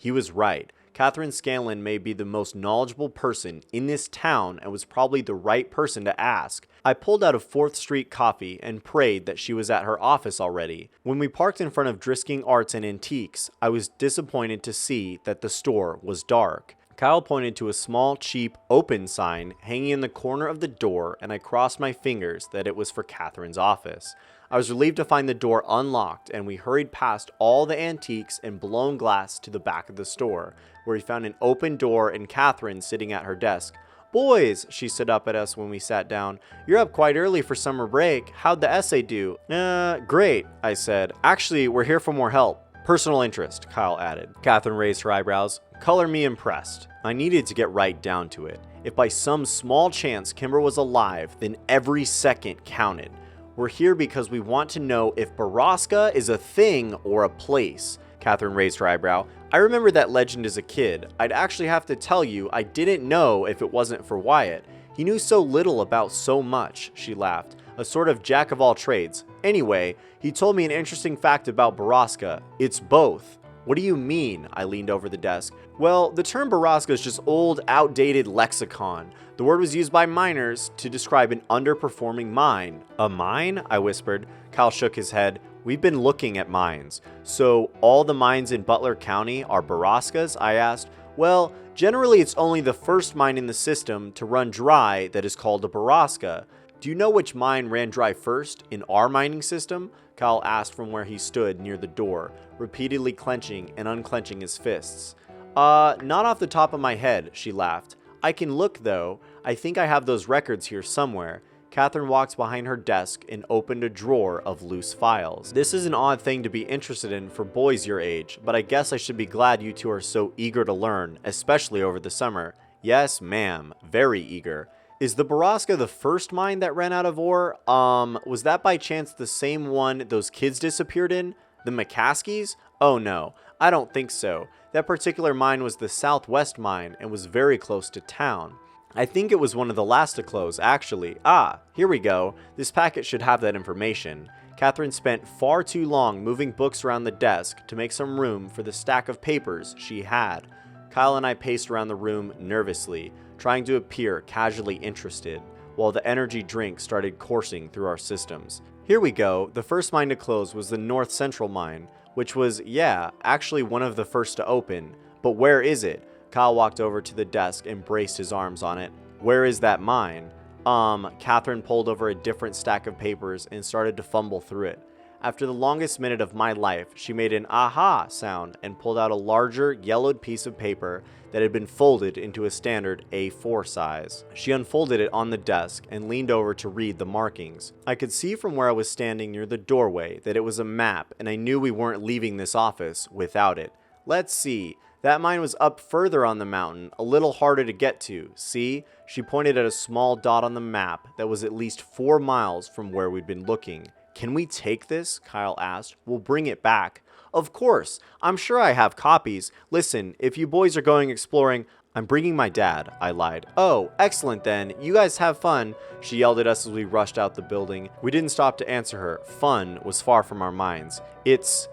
He was right. Catherine Scanlon may be the most knowledgeable person in this town and was probably the right person to ask. I pulled out a 4th Street coffee and prayed that she was at her office already. When we parked in front of Drisking Arts and Antiques, I was disappointed to see that the store was dark. Kyle pointed to a small, cheap, open sign hanging in the corner of the door, and I crossed my fingers that it was for Catherine's office. I was relieved to find the door unlocked, and we hurried past all the antiques and blown glass to the back of the store, where we found an open door and Catherine sitting at her desk. "Boys," she stood up at us when we sat down. "You're up quite early for summer break. How'd the essay do?" Great," I said. "Actually, we're here for more help. Personal interest," Kyle added. Catherine raised her eyebrows. "Color me impressed." I needed to get right down to it. If by some small chance Kimber was alive, then every second counted. "We're here because we want to know if Borrasca is a thing or a place." Catherine raised her eyebrow. "I remember that legend as a kid. I'd actually have to tell you I didn't know if it wasn't for Wyatt. He knew so little about so much," she laughed. "A sort of jack of all trades. Anyway, he told me an interesting fact about Borrasca. It's both." "What do you mean?" I leaned over the desk. "Well, the term Borrasca is just old, outdated lexicon. The word was used by miners to describe an underperforming mine." "A mine?" I whispered. Kyle shook his head. "We've been looking at mines." "So all the mines in Butler County are Borrascas?" I asked. "Well, generally it's only the first mine in the system to run dry that is called a Borrasca. Do you know which mine ran dry first in our mining system?" Kyle asked from where he stood near the door, repeatedly clenching and unclenching his fists. Not off the top of my head," she laughed. "I can look though. I think I have those records here somewhere." Catherine walked behind her desk and opened a drawer of loose files. "This is an odd thing to be interested in for boys your age, but I guess I should be glad you two are so eager to learn, especially over the summer." "Yes, ma'am. Very eager." "Is the Borrasca the first mine that ran out of ore? Was that by chance the same one those kids disappeared in? The McCaskies?" "Oh no, I don't think so. That particular mine was the Southwest mine and was very close to town. I think it was one of the last to close, actually. Here we go. This packet should have that information." Catherine spent far too long moving books around the desk to make some room for the stack of papers she had. Kyle and I paced around the room nervously, trying to appear casually interested, while the energy drink started coursing through our systems. "Here we go. The first mine to close was the North Central mine, which was, actually one of the first to open. But where is it?" Kyle walked over to the desk and braced his arms on it. "Where is that mine?" Catherine pulled over a different stack of papers and started to fumble through it. After the longest minute of my life, she made an aha sound and pulled out a larger, yellowed piece of paper that had been folded into a standard A4 size. She unfolded it on the desk and leaned over to read the markings. I could see from where I was standing near the doorway that it was a map, and I knew we weren't leaving this office without it. "Let's see. That mine was up further on the mountain, a little harder to get to. See?" She pointed at a small dot on the map that was at least 4 miles from where we'd been looking. "Can we take this?" Kyle asked. "We'll bring it back." "Of course. I'm sure I have copies. Listen, if you boys are going exploring—" "I'm bringing my dad," I lied. "Oh, excellent then. You guys have fun," she yelled at us as we rushed out the building. We didn't stop to answer her. Fun was far from our minds. It's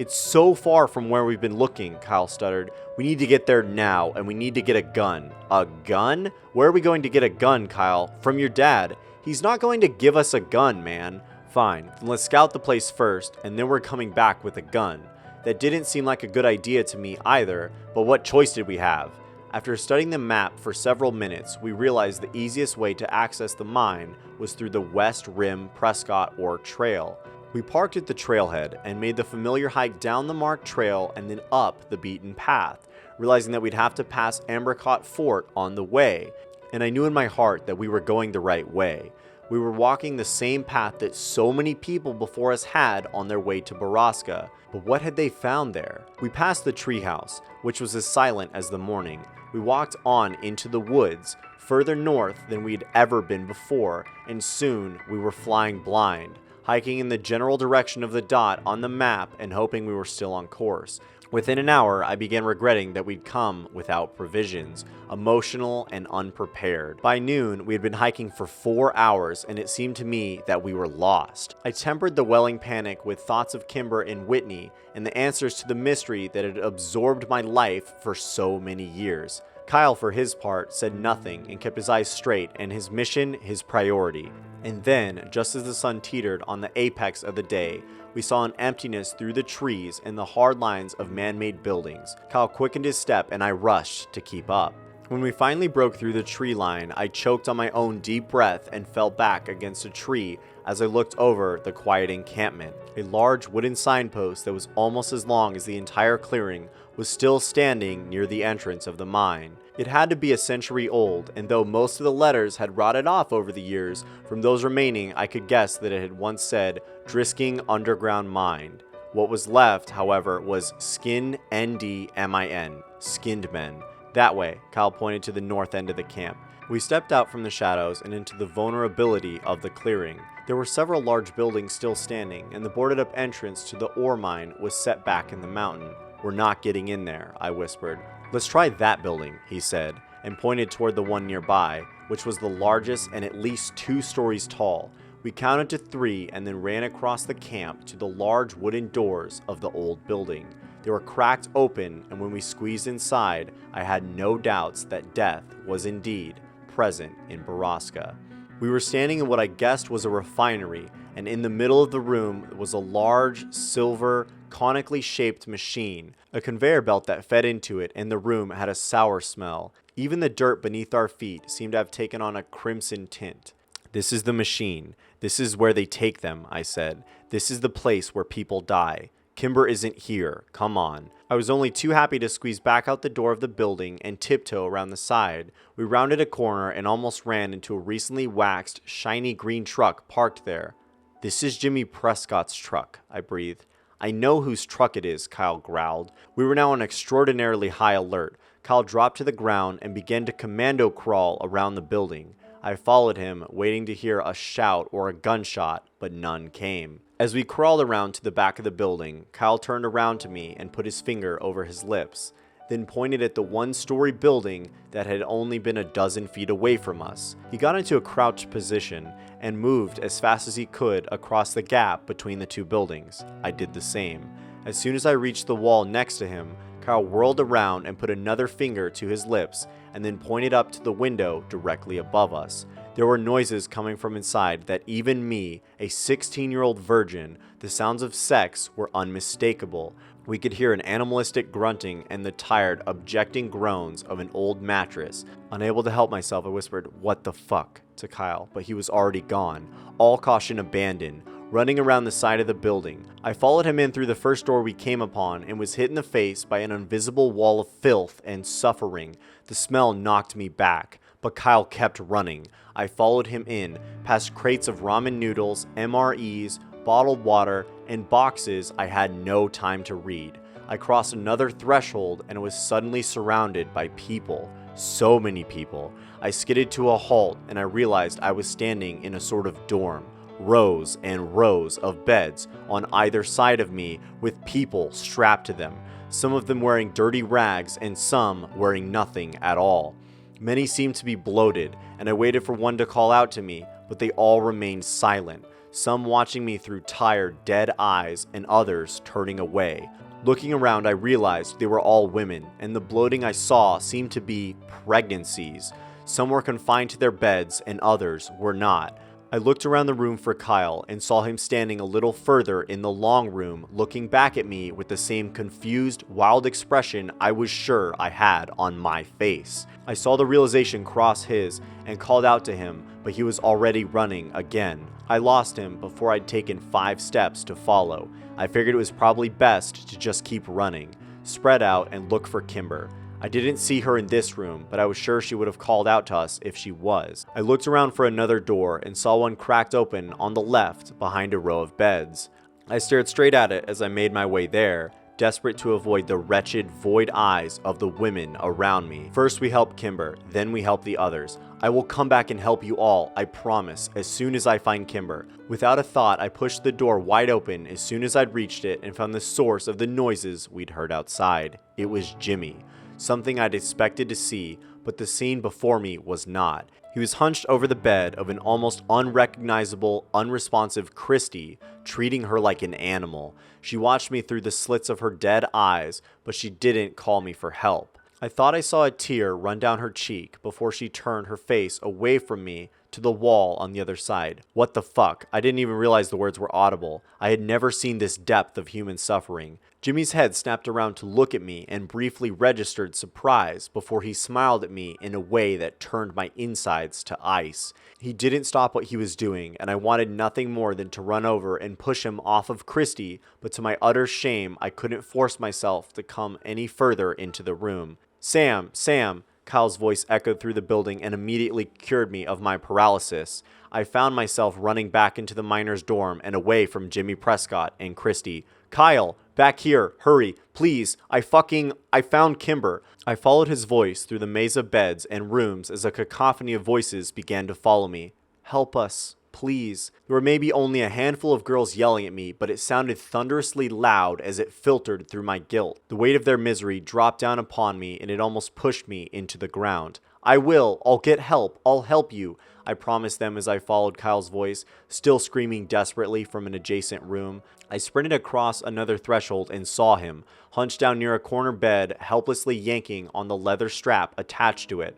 so far from where we've been looking," Kyle stuttered. "We need to get there now, and we need to get a gun." "A gun? Where are we going to get a gun, Kyle?" "From your dad." "He's not going to give us a gun, man." "Fine, then let's scout the place first, and then we're coming back with a gun." That didn't seem like a good idea to me either, but what choice did we have? After studying the map for several minutes, we realized the easiest way to access the mine was through the West Rim Prescott Ore Trail. We parked at the trailhead and made the familiar hike down the marked trail and then up the beaten path, realizing that we'd have to pass Ambercott Fort on the way, and I knew in my heart that we were going the right way. We were walking the same path that so many people before us had on their way to Borrasca, but what had they found there? We passed the treehouse, which was as silent as the morning. We walked on into the woods, further north than we'd ever been before, and soon we were flying blind, hiking in the general direction of the dot on the map and hoping we were still on course. Within an hour, I began regretting that we'd come without provisions, emotional and unprepared. By noon, we had been hiking for 4 hours, and it seemed to me that we were lost. I tempered the welling panic with thoughts of Kimber and Whitney and the answers to the mystery that had absorbed my life for so many years. Kyle, for his part, said nothing and kept his eyes straight and his mission his priority. And then, just as the sun teetered on the apex of the day, we saw an emptiness through the trees and the hard lines of man-made buildings. Kyle quickened his step and I rushed to keep up. When we finally broke through the tree line, I choked on my own deep breath and fell back against a tree as I looked over the quiet encampment. A large wooden signpost that was almost as long as the entire clearing was still standing near the entrance of the mine. It had to be a century old, and though most of the letters had rotted off over the years, from those remaining I could guess that it had once said Drisking Underground Mine. What was left, however, was Skin NDMIN, Skinned Men. That way, Kyle pointed to the north end of the camp. We stepped out from the shadows and into the vulnerability of the clearing. There were several large buildings still standing, and the boarded up entrance to the ore mine was set back in the mountain. "We're not getting in there," I whispered. "Let's try that building," he said, and pointed toward the one nearby, which was the largest and at least 2 stories tall. We counted to 3 and then ran across the camp to the large wooden doors of the old building. They were cracked open, and when we squeezed inside, I had no doubts that death was indeed present in Borrasca. We were standing in what I guessed was a refinery, and in the middle of the room was a large, silver, conically shaped machine, a conveyor belt that fed into it, and the room had a sour smell. Even the dirt beneath our feet seemed to have taken on a crimson tint. "This is the machine. This is where they take them," I said. "This is the place where people die. Kimber isn't here. Come on." I was only too happy to squeeze back out the door of the building and tiptoe around the side. We rounded a corner and almost ran into a recently waxed, shiny green truck parked there. "This is Jimmy Prescott's truck," I breathed. "I know whose truck it is," Kyle growled. We were now on extraordinarily high alert. Kyle dropped to the ground and began to commando crawl around the building. I followed him, waiting to hear a shout or a gunshot, but none came. As we crawled around to the back of the building, Kyle turned around to me and put his finger over his lips, then pointed at the 1-story building that had only been a dozen feet away from us. He got into a crouched position and moved as fast as he could across the gap between the 2 buildings. I did the same. As soon as I reached the wall next to him, Kyle whirled around and put another finger to his lips and then pointed up to the window directly above us. There were noises coming from inside that even me, a 16-year-old virgin, the sounds of sex were unmistakable. We could hear an animalistic grunting and the tired, objecting groans of an old mattress. Unable to help myself, I whispered, "What the fuck?" to Kyle, but he was already gone, all caution abandoned, running around the side of the building. I followed him in through the first door we came upon and was hit in the face by an invisible wall of filth and suffering. The smell knocked me back, but Kyle kept running. I followed him in, past crates of ramen noodles, MREs, bottled water, and boxes I had no time to read. I crossed another threshold and was suddenly surrounded by people. So many people. I skidded to a halt and I realized I was standing in a sort of dorm. Rows and rows of beds on either side of me with people strapped to them, some of them wearing dirty rags and some wearing nothing at all. Many seemed to be bloated, and I waited for one to call out to me, but they all remained silent, some watching me through tired, dead eyes and others turning away. Looking around, I realized they were all women, and the bloating I saw seemed to be pregnancies. Some were confined to their beds and others were not. I looked around the room for Kyle and saw him standing a little further in the long room, looking back at me with the same confused, wild expression I was sure I had on my face. I saw the realization cross his and called out to him, but he was already running again. I lost him before I'd taken 5 steps to follow. I figured it was probably best to just keep running, spread out and look for Kimber. I didn't see her in this room, but I was sure she would have called out to us if she was. I looked around for another door and saw one cracked open on the left behind a row of beds. I stared straight at it as I made my way there, desperate to avoid the wretched, void eyes of the women around me. First we helped Kimber, then we helped the others. I will come back and help you all, I promise, as soon as I find Kimber. Without a thought, I pushed the door wide open as soon as I'd reached it and found the source of the noises we'd heard outside. It was Jimmy. Something I'd expected to see, but the scene before me was not. He was hunched over the bed of an almost unrecognizable, unresponsive Christy, treating her like an animal. She watched me through the slits of her dead eyes, but she didn't call me for help. I thought I saw a tear run down her cheek before she turned her face away from me to the wall on the other side. What the fuck? I didn't even realize the words were audible. I had never seen this depth of human suffering. Jimmy's head snapped around to look at me and briefly registered surprise before he smiled at me in a way that turned my insides to ice. He didn't stop what he was doing, and I wanted nothing more than to run over and push him off of Christy, but to my utter shame, I couldn't force myself to come any further into the room. Sam, Sam, Kyle's voice echoed through the building and immediately cured me of my paralysis. I found myself running back into the miners' dorm and away from Jimmy Prescott and Christy. Kyle, back here, hurry, please, I found Kimber. I followed his voice through the maze of beds and rooms as a cacophony of voices began to follow me. Help us, please. There were maybe only a handful of girls yelling at me, but it sounded thunderously loud as it filtered through my guilt. The weight of their misery dropped down upon me and it almost pushed me into the ground. I'll get help, I'll help you, I promised them as I followed Kyle's voice, still screaming desperately from an adjacent room. I sprinted across another threshold and saw him, hunched down near a corner bed, helplessly yanking on the leather strap attached to it.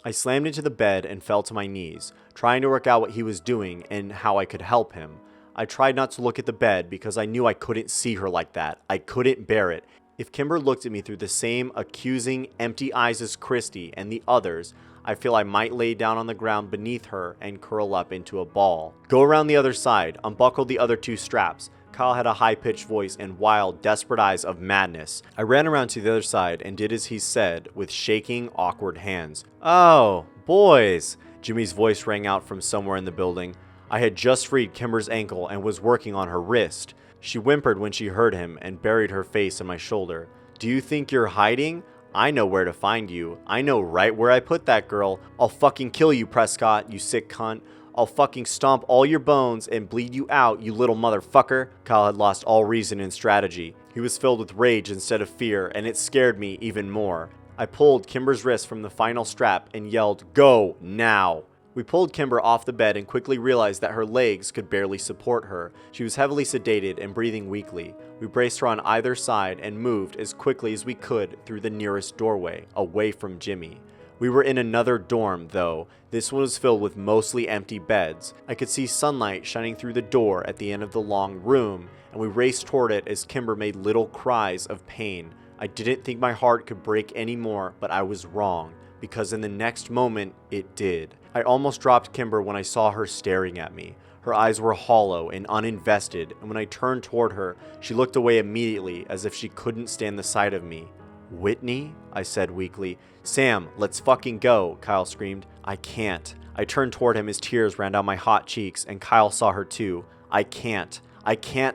I slammed into the bed and fell to my knees, trying to work out what he was doing and how I could help him. I tried not to look at the bed because I knew I couldn't see her like that. I couldn't bear it. If Kimber looked at me through the same accusing, empty eyes as Christy and the others, I feel I might lay down on the ground beneath her and curl up into a ball. Go around the other side, unbuckle the other two straps. Kyle had a high-pitched voice and wild, desperate eyes of madness. I ran around to the other side and did as he said with shaking, awkward hands. Oh, boys, Jimmy's voice rang out from somewhere in the building. I had just freed Kimber's ankle and was working on her wrist. She whimpered when she heard him and buried her face on my shoulder. Do you think you're hiding? I know where to find you. I know right where I put that girl. I'll fucking kill you, Prescott, you sick cunt. I'll fucking stomp all your bones and bleed you out, you little motherfucker. Kyle had lost all reason and strategy. He was filled with rage instead of fear, and it scared me even more. I pulled Kimber's wrist from the final strap and yelled, "Go, now!" We pulled Kimber off the bed and quickly realized that her legs could barely support her. She was heavily sedated and breathing weakly. We braced her on either side and moved as quickly as we could through the nearest doorway, away from Jimmy. We were in another dorm, though. This one was filled with mostly empty beds. I could see sunlight shining through the door at the end of the long room, and we raced toward it as Kimber made little cries of pain. I didn't think my heart could break anymore, but I was wrong, because in the next moment, it did. I almost dropped Kimber when I saw her staring at me. Her eyes were hollow and uninvested, and when I turned toward her, she looked away immediately as if she couldn't stand the sight of me. Whitney? I said weakly. Sam, let's fucking go, Kyle screamed. I can't. I turned toward him as tears ran down my hot cheeks, and Kyle saw her too. I can't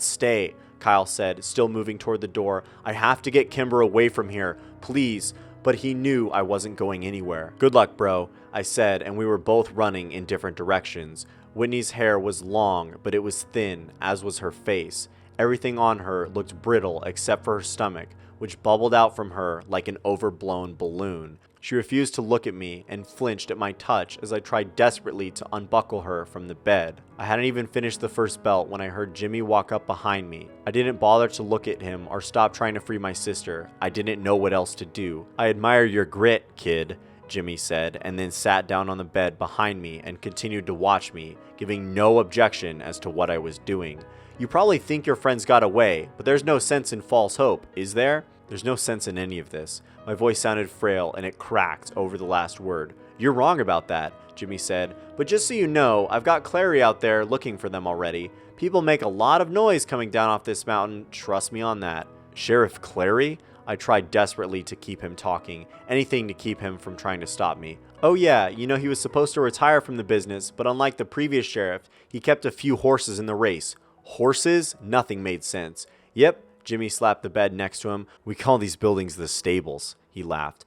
stay, Kyle said, still moving toward the door. I have to get Kimber away from here, please. But he knew I wasn't going anywhere. Good luck, bro, I said, and we were both running in different directions. Whitney's hair was long, but it was thin, as was her face. Everything on her looked brittle except for her stomach, which bubbled out from her like an overblown balloon. She refused to look at me and flinched at my touch as I tried desperately to unbuckle her from the bed. I hadn't even finished the first belt when I heard Jimmy walk up behind me. I didn't bother to look at him or stop trying to free my sister. I didn't know what else to do. I admire your grit, kid, Jimmy said, and then sat down on the bed behind me and continued to watch me, giving no objection as to what I was doing. You probably think your friends got away, but there's no sense in false hope, is there? There's no sense in any of this. My voice sounded frail and it cracked over the last word. You're wrong about that, Jimmy said, but just so you know, I've got Clary out there looking for them already. People make a lot of noise coming down off this mountain, trust me on that. Sheriff Clary? I tried desperately to keep him talking, anything to keep him from trying to stop me. Oh yeah, you know he was supposed to retire from the business, but unlike the previous sheriff, he kept a few horses in the race. Horses? Nothing made sense. Yep, Jimmy slapped the bed next to him. We call these buildings the stables, he laughed.